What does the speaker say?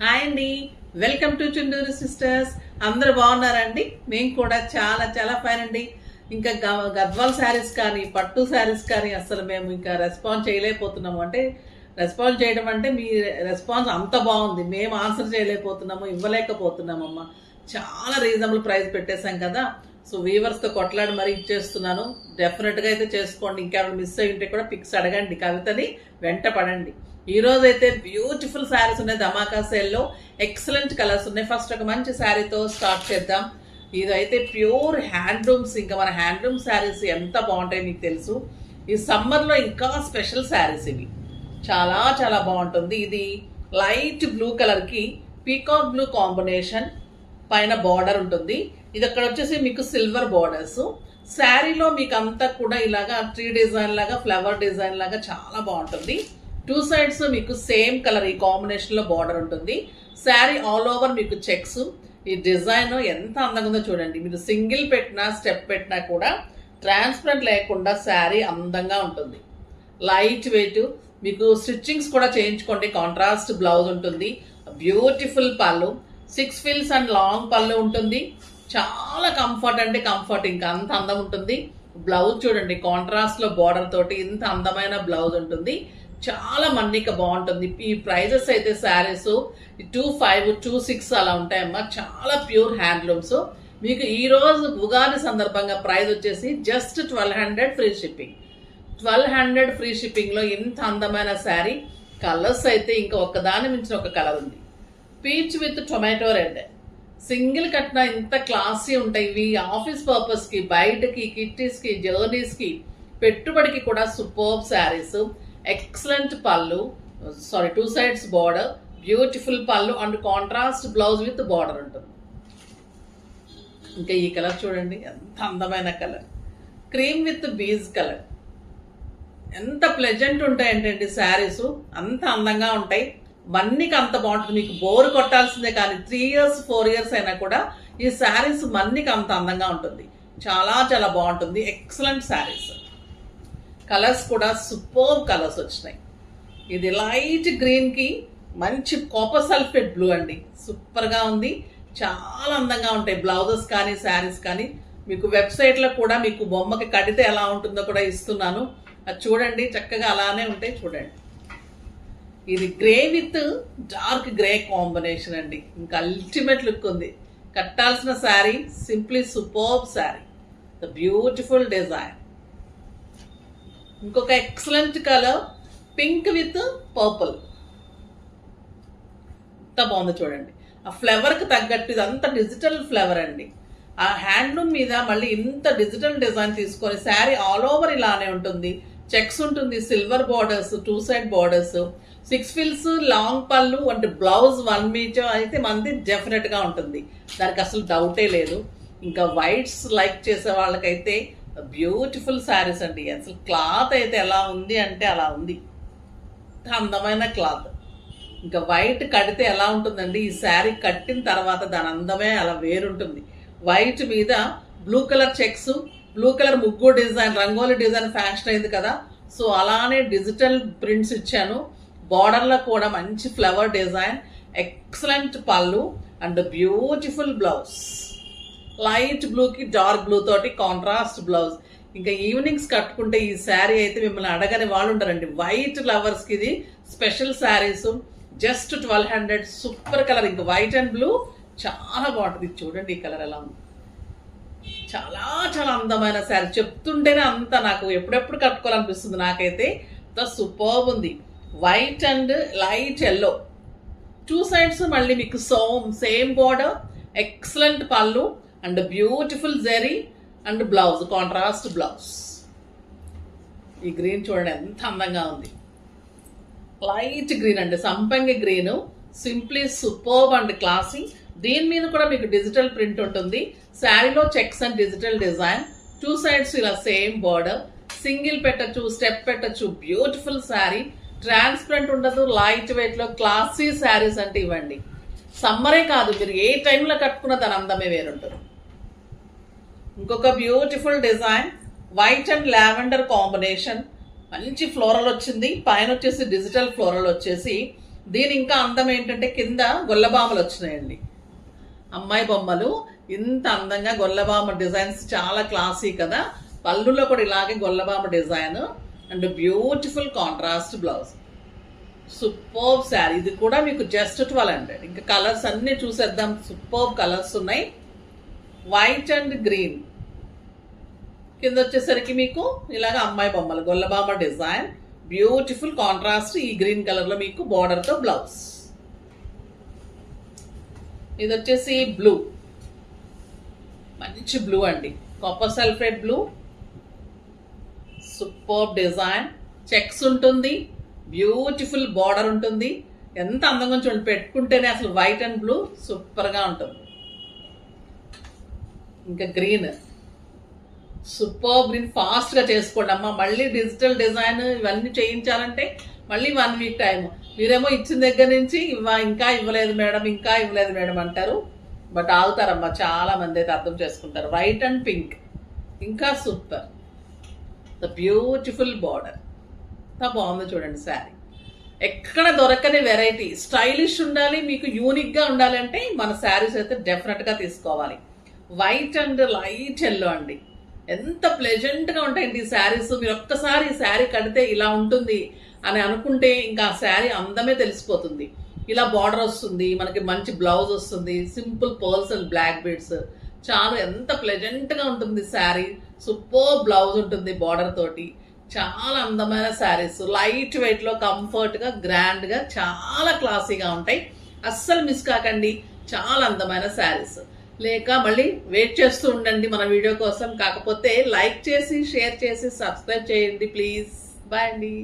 Hi అండి, welcome to Chunduru sisters. అందరూ బాగున్నారండి? మేము కూడా చాలా చాలా ఫైన్ అండి. ఇంకా గద్వాల్ శారీస్ కానీ పట్టు శారీస్ కానీ అసలు మేము ఇంకా రెస్పాన్స్ చేయలేకపోతున్నాము. రెస్పాన్స్ చేయడం అంటే మీ రెస్పాన్స్ అంత బాగుంది, మేము ఆన్సర్ చేయలేకపోతున్నాము, ఇవ్వలేకపోతున్నామమ్మా. చాలా రీజనబుల్ ప్రైస్ పెట్టేశాం కదా, సో వీవర్స్తో కొట్లాడి మరీ ఇచ్చేస్తున్నాను. డెఫినెట్గా అయితే చేసుకోండి. ఇంకెవరు మిస్ అయ్యి ఉంటే కూడా పిక్స్ అడగండి, కవితని వెంట పడండి. ఈ రోజు అయితే బ్యూటిఫుల్ శారీస్ ఉన్నాయి ధమాకా సేల్లో. ఎక్సలెంట్ కలర్స్ ఉన్నాయి. ఫస్ట్ ఒక మంచి శారీతో స్టార్ట్ చేద్దాం. ఇదైతే ప్యూర్ హ్యాండ్లూమ్స్. ఇంకా మన హ్యాండ్లూమ్ శారీస్ ఎంత బాగుంటాయి మీకు తెలుసు. ఈ సమ్మర్లో ఇంకా స్పెషల్ శారీస్ ఇవి. చాలా చాలా బాగుంటుంది. ఇది లైట్ బ్లూ కలర్కి పీకాక్ బ్లూ కాంబినేషన్, పైన బార్డర్ ఉంటుంది. ఇది అక్కడ వచ్చేసి మీకు సిల్వర్ బార్డర్స్. శారీలో మీకు అంతా కూడా ఇలాగా ట్రీ డిజైన్ లాగా, ఫ్లవర్ డిజైన్ లాగా చాలా బాగుంటుంది. టూ సైడ్స్ మీకు సేమ్ కలర్ ఈ కాంబినేషన్ లో బార్డర్ ఉంటుంది. శారీ ఆల్ ఓవర్ మీకు చెక్స్. ఈ డిజైన్ ఎంత అందంగా ఉందో చూడండి. మీరు సింగిల్ పెట్టినా స్టెప్ పెట్టినా కూడా ట్రాన్స్పరెంట్ లేకుండా శారీ అందంగా ఉంటుంది. Light weight. మీకు స్టిచ్చింగ్స్ కూడా చేయించుకోండి. కాంట్రాస్ట్ బ్లౌజ్ ఉంటుంది. బ్యూటిఫుల్ పళ్ళు, 6 ఫిల్స్ అండ్ లాంగ్ పళ్ళు ఉంటుంది. చాలా కంఫర్ట్ అంటే కంఫర్ట్, ఇంకా అంత అందం ఉంటుంది. బ్లౌజ్ చూడండి, కాంట్రాస్ట్ లో బార్డర్ తోటి ఇంత అందమైన బ్లౌజ్ ఉంటుంది. చాలా మన్నిక బాగుంటుంది. ఈ ప్రైజెస్ అయితే శారీస్ 2500, 2600 అలా ఉంటాయమ్మా. చాలా ప్యూర్ హ్యాండ్లూమ్స్. మీకు ఈ రోజు ఉగాది సందర్భంగా ప్రైస్ వచ్చేసి just 1200 free shipping. 1200 free shipping లో ఇంత అందమైన శారీ. కలర్స్ అయితే ఇంకా ఒక్కదాని మించిన ఒక కలర్ ఉంది. Peach with tomato red. Single కట్న ఇంత క్లాసీ ఉంటాయి ఇవి. ఆఫీస్ పర్పస్ కి, బయటకి, కిట్టీస్ కి, జర్నీస్ కి, పెట్టుబడికి కూడా super saris. Excellent pallu, sari two sides border, beautiful pallu and contrast blouse with border ఉంటుంది. ఇంకా ఈ కలర్ చూడండి, ఎంత అందమైన colour. Cream with beige colour. ఎంత ప్లెజెంట్ ఉంటాయంటే శారీస్, అంత అందంగా ఉంటాయి. మన్నికి అంత బాగుంటుంది. మీకు బోర్ కొట్టాల్సిందే కానీ 3 years 4 years అయినా కూడా ఈ శారీస్ మన్నికి అంత అందంగా ఉంటుంది. చాలా చాలా బాగుంటుంది. ఎక్సలెంట్ శారీస్. కలర్స్ కూడా సూపర్ కలర్స్ వచ్చినాయి. ఇది లైట్ గ్రీన్ కి మంచి కాపర్ సల్ఫేట్ బ్లూ అండి. సూపర్ గా ఉంది. చాలా అందంగా ఉంటాయి బ్లౌజెస్ కానీ శారీస్ కానీ. మీకు వెబ్సైట్ లో కూడా మీకు బొమ్మకి కడితే ఎలా ఉంటుందో కూడా ఇస్తున్నాను. అది చూడండి, చక్కగా అలానే ఉంటాయి. చూడండి, ఇది grey with dark grey combination అండి. ఇంకా అల్టిమేట్ లుక్ ఉంది. కట్టాల్సిన sari simply super sari. The beautiful design. ఇంకొక excellent colour pink with purple. ఎంత బాగుంది చూడండి. ఆ ఫ్లవర్ కి తగ్గట్టు ఇదంతా డిజిటల్ ఫ్లవర్ అండి. ఆ హ్యాండ్లూమ్ మీద మళ్ళీ ఇంత డిజిటల్ డిజైన్ తీసుకొని శారీ ఆల్ ఓవర్ ఇలానే ఉంటుంది. చెక్స్ ఉంటుంది, silver borders, two side borders, 6 ఫిల్స్, లాంగ్ పళ్ళు అంటే బ్లౌజ్ 1 మీటర్ అయితే మనది డెఫినెట్ గా ఉంటుంది. దానికి అసలు డౌటే లేదు. ఇంకా వైట్స్ లైక్ చేసే వాళ్ళకైతే బ్యూటిఫుల్ శారీస్ అండి. అసలు క్లాత్ అయితే ఎలా ఉంది అంటే అలా ఉంది. అందమైన క్లాత్. ఇంకా వైట్ కడితే ఎలా ఉంటుందండి, ఈ శారీ కట్టిన తర్వాత దాని అందమే అలా వేరుంటుంది. వైట్ మీద blue colour checks, blue colour ముగ్గు డిజైన్, రంగోలి డిజైన్ ఫ్యాషన్ అయింది కదా, సో అలానే డిజిటల్ ప్రింట్స్ ఇచ్చాను. బార్డర్లో కూడా మంచి flower design, excellent pallu and beautiful blouse. Light బ్లూకి డార్క్ బ్లూ తోటి కాంట్రాస్ట్ బ్లౌజ్. ఇంకా ఈవినింగ్స్ కట్టుకుంటే ఈ శారీ అయితే మిమ్మల్ని అడగని వాళ్ళు ఉంటారండి. వైట్ లవర్స్కి ఇది special saris. Just 1200. Super colour. ఇంకా వైట్ అండ్ బ్లూ చాలా బాగుంటుంది. చూడండి ఈ కలర్ ఎలా ఉంది. చాలా చాలా అందమైన శారీ. చెప్తుంటేనే అంత నాకు ఎప్పుడెప్పుడు కట్టుకోవాలనిపిస్తుంది నాకైతే. సూపర్ ఉంది. White and light yellow. Two sides మళ్ళీ మీకు same border, excellent pallu and beautiful zari and blouse, contrast blouse. ఈ గ్రీన్ చూడండి ఎంత అందంగా ఉంది. లైట్ గ్రీన్ అండి, సంపంగి green. Simply superb and classy. దీని మీద కూడా మీకు డిజిటల్ ప్రింట్ ఉంటుంది. శారీలో checks and digital design. Two sides ఇలా సేమ్ బార్డర్. సింగిల్ పెట్టచ్చు, స్టెప్ పెట్టచ్చు. బ్యూటిఫుల్ శారీ. ట్రాన్స్పరెంట్ ఉండదు. లైట్ వెయిట్ లో క్లాసీ శారీస్ అంటే ఇవ్వండి. సమ్మరే కాదు, మీరు ఏ టైంలో కట్టుకున్న దాని అందమే వేరుంటుంది. ఇంకొక beautiful design, white and lavender combination. మంచి ఫ్లోరల్ వచ్చింది. పైన వచ్చేసి డిజిటల్ ఫ్లోరల్ వచ్చేసి దీని ఇంకా అందం ఏంటంటే కింద గొల్లబామలు వచ్చినాయండి. అమ్మాయి బొమ్మలు ఇంత అందంగా గొల్లబామ డిజైన్స్ చాలా క్లాసీ కదా. పళ్ళులో కూడా ఇలాగే Gollabhama design and beautiful contrast blouse. Superb sari. ఇది కూడా మీకు జస్ట్ 1200. ఇంకా కలర్స్ అన్ని చూసేద్దాం. సూపర్బ్ కలర్స్ ఉన్నాయి. వైట్ అండ్ గ్రీన్, కింద వచ్చేసరికి మీకు ఇలాగ అమ్మాయి బొమ్మలు గొల్లబామ డిజైన్, బ్యూటిఫుల్ కాంట్రాస్ట్. ఈ గ్రీన్ కలర్ లో మీకు బార్డర్ తో బ్లౌజ్. ఇది వచ్చేసి బ్లూ, మంచి బ్లూ అండి, copper sulphate blue. Superb design, checks ఉంటుంది, బ్యూటిఫుల్ బార్డర్ ఉంటుంది. ఎంత అందంగా చూడండి, పెట్టుకుంటేనే అసలు వైట్ అండ్ బ్లూ సూపర్ గా ఉంటుంది. ఇంకా గ్రీన్, సూపర్ గ్రీన్. ఫాస్ట్ గా చేసుకోండి అమ్మా. మళ్ళీ డిజిటల్ డిజైన్ ఇవన్నీ చేయించాలంటే మళ్ళీ 1 వీక్ టైం. మీరేమో ఇచ్చిన దగ్గర నుంచి ఇంకా ఇవ్వలేదు మేడం, ఇంకా ఇవ్వలేదు మేడం అంటారు. బట్ ఆగుతారమ్మా, చాలా మంది అయితే అర్థం చేసుకుంటారు. వైట్ అండ్ పింక్, ఇంకా సూపర్. ద బ్యూటిఫుల్ బార్డర్, ఎంత బాగుంది చూడండి శారీ. ఎక్కడ దొరకని వెరైటీ, స్టైలిష్ ఉండాలి, మీకు యూనిక్ గా ఉండాలంటే మన శారీస్ అయితే డెఫినెట్ గా తీసుకోవాలి. వైట్ అండ్ లైట్ ఎల్లో అండి, ఎంత ప్లెజెంట్ గా ఉంటాయండి ఈ శారీస్. మీరు ఒక్కసారి ఈ శారీ కడితే ఇలా ఉంటుంది అని అనుకుంటే ఇంకా ఆ శారీ అందమే తెలిసిపోతుంది. ఇలా బార్డర్ వస్తుంది, మనకి మంచి బ్లౌజ్ వస్తుంది, simple pearls and black beads. చాలా ఎంత ప్లెజెంట్ గా ఉంటుంది శారీ. సూపర్ బ్లౌజ్ ఉంటుంది బార్డర్ తోటి. చాలా అందమైన శారీస్, లైట్ వెయిట్ లో కంఫర్ట్ గా, గ్రాండ్ గా, చాలా క్లాసీగా ఉంటాయి. అస్సలు మిస్ కాకండి. చాలా అందమైన శారీస్. లేక మళ్ళీ వెయిట్ చేస్తూ ఉండండి మన వీడియో కోసం. కాకపోతే లైక్ చేసి, షేర్ చేసి, సబ్స్క్రైబ్ చేయండి ప్లీజ్. బాయ్ అండి.